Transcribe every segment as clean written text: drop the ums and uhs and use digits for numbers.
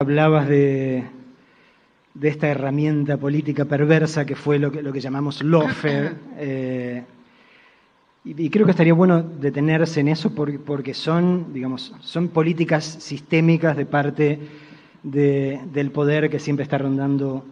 hablabas de esta herramienta política perversa que fue lo que llamamos lawfare, y creo que estaría bueno detenerse en eso porque son políticas sistémicas de parte del poder que siempre está rondando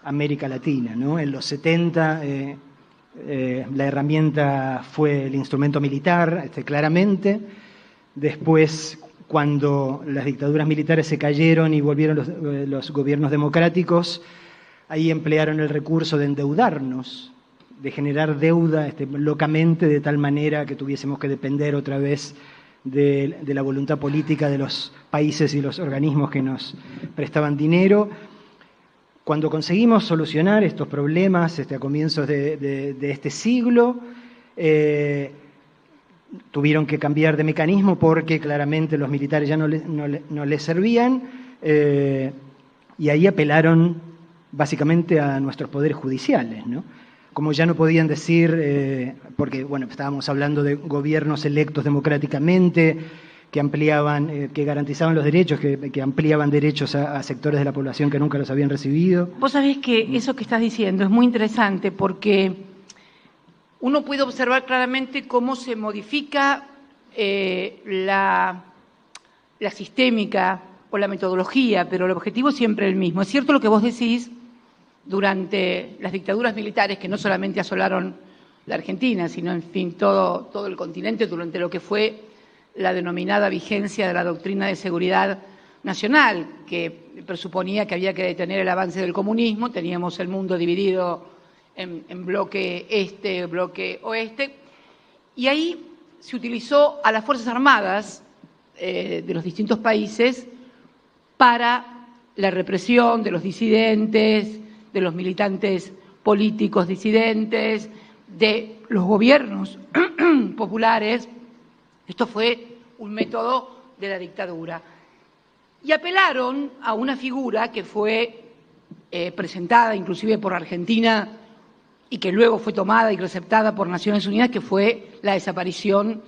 América Latina, ¿no? En los 70 la herramienta fue el instrumento militar, claramente. Después, cuando las dictaduras militares se cayeron y volvieron los gobiernos democráticos, ahí emplearon el recurso de endeudarnos, de generar deuda locamente, de tal manera que tuviésemos que depender otra vez de la voluntad política de los países y los organismos que nos prestaban dinero. Cuando conseguimos solucionar estos problemas a comienzos de este siglo, tuvieron que cambiar de mecanismo porque claramente los militares ya no les servían, y ahí apelaron básicamente a nuestros poderes judiciales, ¿no? Como ya no podían decir, porque estábamos hablando de gobiernos electos democráticamente, que ampliaban, que garantizaban los derechos, que ampliaban derechos a sectores de la población que nunca los habían recibido. Vos sabés que eso que estás diciendo es muy interesante porque uno puede observar claramente cómo se modifica la sistémica o la metodología, pero el objetivo es siempre el mismo. Es cierto lo que vos decís durante las dictaduras militares, que no solamente asolaron la Argentina, sino, en fin, todo el continente durante lo que fue la denominada vigencia de la doctrina de seguridad nacional, que presuponía que había que detener el avance del comunismo. Teníamos el mundo dividido en bloque este, bloque oeste, y ahí se utilizó a las Fuerzas Armadas de los distintos países para la represión de los disidentes, de los militantes políticos disidentes, de los gobiernos populares. Esto fue un método de la dictadura. Y apelaron a una figura que fue presentada inclusive por Argentina y que luego fue tomada y receptada por Naciones Unidas, que fue la desaparición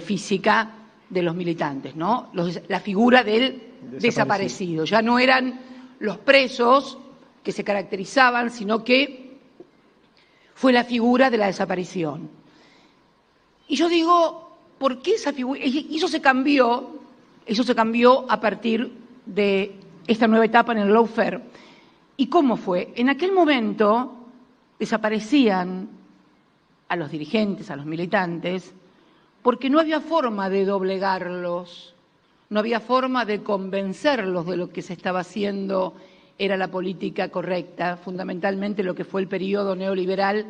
física de los militantes, ¿no? La figura del desaparecido. Ya no eran los presos que se caracterizaban, sino que fue la figura de la desaparición. Y yo digo, ¿por qué esa figura? Y eso se cambió a partir de esta nueva etapa en el lawfare. ¿Y cómo fue? En aquel momento desaparecían a los dirigentes, a los militantes, porque no había forma de doblegarlos, no había forma de convencerlos de lo que se estaba haciendo era la política correcta, fundamentalmente lo que fue el periodo neoliberal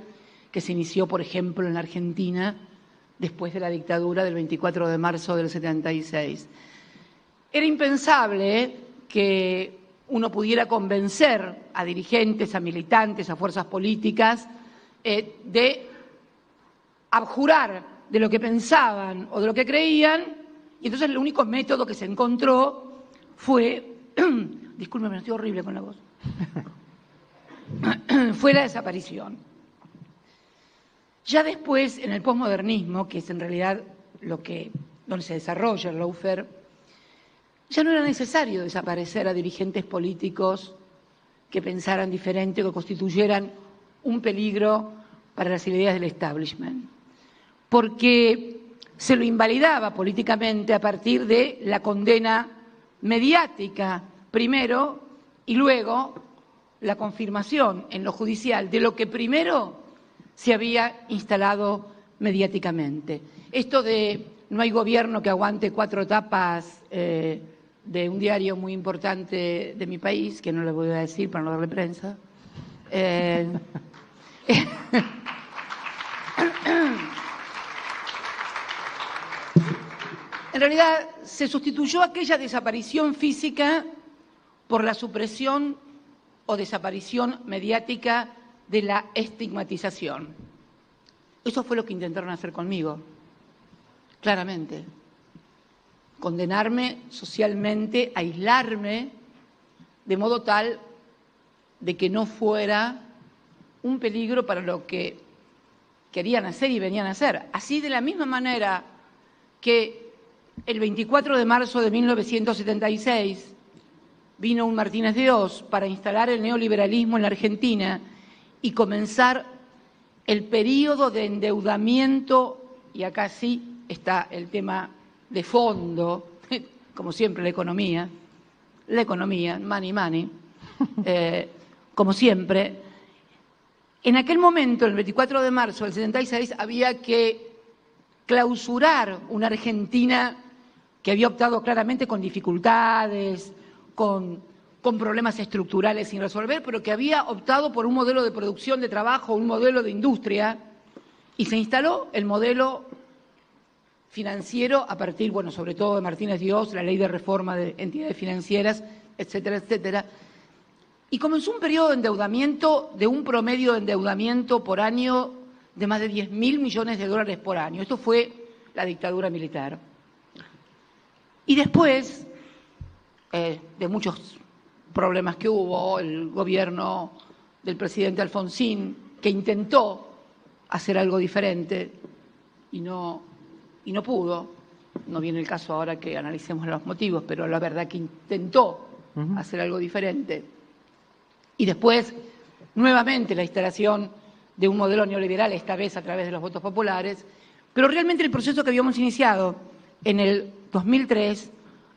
que se inició, por ejemplo, en la Argentina después de la dictadura del 24 de marzo del 76. Era impensable que uno pudiera convencer a dirigentes, a militantes, a fuerzas políticas de abjurar de lo que pensaban o de lo que creían, y entonces el único método que se encontró fue discúlpeme, estoy horrible con la voz. Fue la desaparición. Ya después, en el posmodernismo, que es en realidad donde se desarrolla el lawfare, ya no era necesario desaparecer a dirigentes políticos que pensaran diferente o que constituyeran un peligro para las ideas del establishment, porque se lo invalidaba políticamente a partir de la condena mediática primero, y luego la confirmación en lo judicial de lo que primero se había instalado mediáticamente. Esto de no hay gobierno que aguante 4 tapas de un diario muy importante de mi país, que no le voy a decir para no darle prensa. En realidad se sustituyó aquella desaparición física por la supresión o desaparición mediática de la estigmatización. Eso fue lo que intentaron hacer conmigo, claramente. Condenarme socialmente, aislarme, de modo tal de que no fuera un peligro para lo que querían hacer y venían a hacer. Así, de la misma manera que el 24 de marzo de 1976 vino un Martínez de Oz para instalar el neoliberalismo en la Argentina y comenzar el periodo de endeudamiento, y acá sí está el tema de fondo, como siempre la economía, money, como siempre. En aquel momento, el 24 de marzo del 76, había que clausurar una Argentina que había optado claramente con dificultades, con problemas estructurales sin resolver, pero que había optado por un modelo de producción de trabajo, un modelo de industria, y se instaló el modelo financiero a partir, bueno, sobre todo de Martínez de Oz, la ley de reforma de entidades financieras, etcétera, etcétera. Y comenzó un periodo de endeudamiento, de un promedio de endeudamiento por año de más de 10.000 millones de dólares por año. Esto fue la dictadura militar. Y después de muchos problemas que hubo, el gobierno del presidente Alfonsín, que intentó hacer algo diferente y no pudo. No viene el caso ahora que analicemos los motivos, pero la verdad que intentó hacer algo diferente. Y después, nuevamente, la instalación de un modelo neoliberal, esta vez a través de los votos populares, pero realmente el proceso que habíamos iniciado en el 2003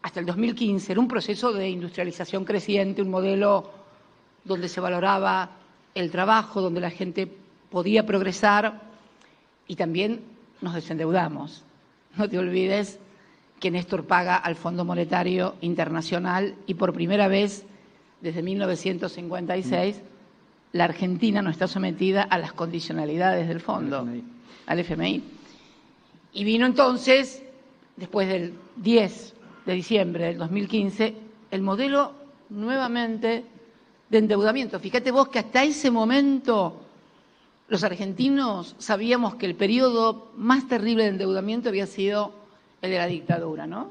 hasta el 2015 era un proceso de industrialización creciente, un modelo donde se valoraba el trabajo, donde la gente podía progresar y también nos desendeudamos. No te olvides que Néstor paga al Fondo Monetario Internacional y por primera vez desde 1956 la Argentina no está sometida a las condicionalidades del fondo, al FMI. Y vino entonces, después del 10 de diciembre del 2015, el modelo nuevamente de endeudamiento. Fíjate vos que hasta ese momento los argentinos sabíamos que el periodo más terrible de endeudamiento había sido el de la dictadura, ¿no?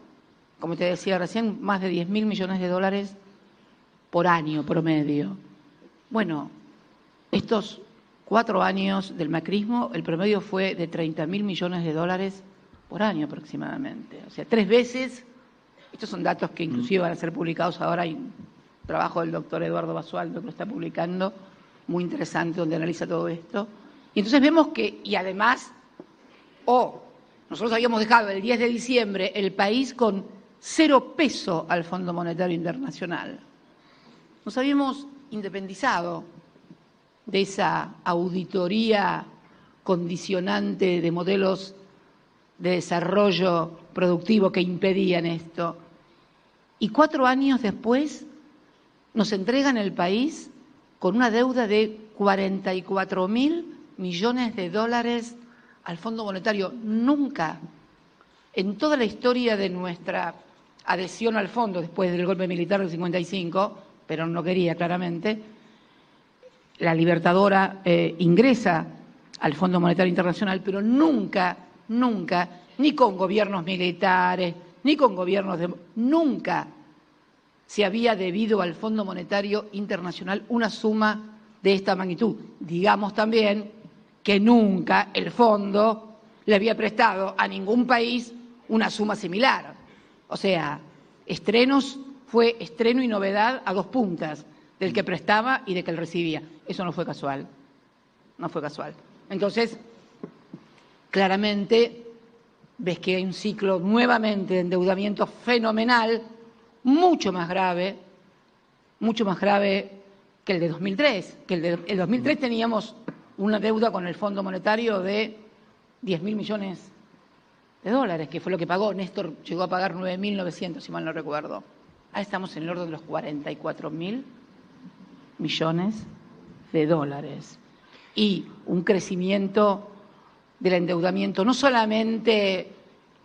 Como te decía recién, más de 10.000 millones de dólares por año promedio. Bueno, estos 4 años del macrismo, el promedio fue de 30.000 millones de dólares por año aproximadamente. O sea, 3 veces, estos son datos que inclusive van a ser publicados ahora, hay un trabajo del doctor Eduardo Basualdo que lo está publicando, muy interesante, donde analiza todo esto. Y entonces vemos que, y además, nosotros habíamos dejado el 10 de diciembre el país con 0 peso al Fondo Monetario Internacional. Nos habíamos independizado de esa auditoría condicionante de modelos de desarrollo productivo que impedían esto. Y 4 años después nos entregan el país con una deuda de 44.000 millones de dólares al Fondo Monetario. Nunca, en toda la historia de nuestra adhesión al fondo, después del golpe militar del 55, pero no quería claramente, la Libertadora ingresa al Fondo Monetario Internacional, pero nunca, ni con gobiernos militares, ni con gobiernos nunca se había debido al Fondo Monetario Internacional una suma de esta magnitud. Digamos también que nunca el fondo le había prestado a ningún país una suma similar. O sea, fue estreno y novedad a 2 puntas, del que prestaba y de que él recibía. Eso no fue casual, no fue casual. Entonces, claramente ves que hay un ciclo nuevamente de endeudamiento fenomenal, mucho más grave que el de 2003. Que el 2003 teníamos una deuda con el Fondo Monetario de 10.000 millones de dólares, que fue lo que pagó. Néstor llegó a pagar 9.900, si mal no recuerdo. Ahora estamos en el orden de los 44.000 millones de dólares. Y un crecimiento del endeudamiento no solamente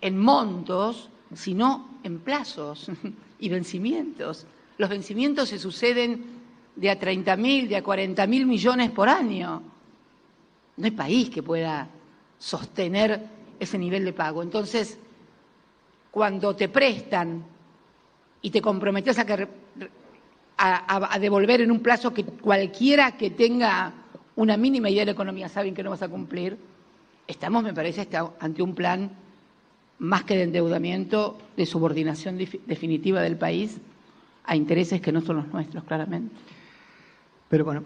en montos, sino en plazos y vencimientos. Los vencimientos se suceden de a 30.000, de a 40.000 millones por año. No hay país que pueda sostener ese nivel de pago. Entonces, cuando te prestan y te comprometes a devolver en un plazo que cualquiera que tenga una mínima idea de la economía saben que no vas a cumplir, estamos, me parece, ante un plan más que de endeudamiento, de subordinación definitiva del país a intereses que no son los nuestros, claramente. Pero bueno.